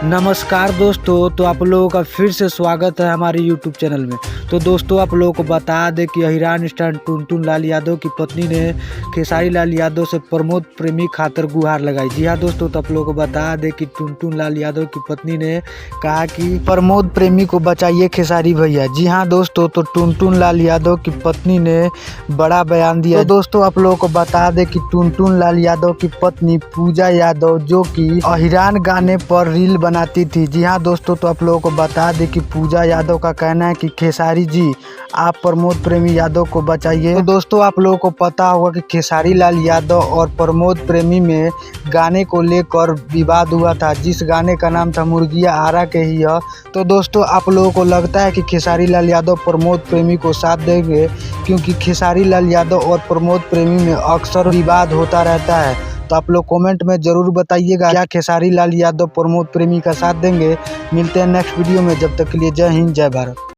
नमस्कार दोस्तों, तो आप लोगों का फिर से स्वागत है हमारे यूट्यूब चैनल में। तो दोस्तों, आप लोगों को बता दें कि अहिरान स्टार टुनटुन लाल यादव की पत्नी ने खेसारी लाल यादव से प्रमोद प्रेमी खातर गुहार लगाई। जी हाँ दोस्तों, तो आप लोगों को बता दें कि टुनटुन लाल यादव की पत्नी ने कहा कि प्रमोद प्रेमी को बचाइए खेसारी भैया। जी हाँ दोस्तों, तो टुनटुन लाल यादव की पत्नी ने बड़ा बयान दिया। तो दोस्तों, आप लोगों को बता दें कि टुनटुन लाल यादव की पत्नी पूजा यादव, जो कि अहिरान गाने पर रील बनाती थी। जी हाँ दोस्तों, तो आप लोगों को बता दें कि पूजा यादव का कहना है कि खेसारी जी, आप प्रमोद प्रेमी यादव को बचाइए। तो दोस्तों, आप लोगों को पता होगा कि खेसारी लाल यादव और प्रमोद प्रेमी में गाने को लेकर विवाद हुआ था, जिस गाने का नाम था मुर्गिया आरा के ही है। तो दोस्तों, आप लोगों को लगता है कि खेसारी लाल यादव प्रमोद प्रेमी को साथ देंगे, क्योंकि खेसारी लाल यादव और प्रमोद प्रेमी में अक्सर विवाद होता रहता है। तो आप लोग कमेंट में ज़रूर बताइएगा, क्या खेसारी लाल यादव प्रमोद प्रेमी का साथ देंगे। मिलते हैं नेक्स्ट वीडियो में, जब तक के लिए जय हिंद जय भारत।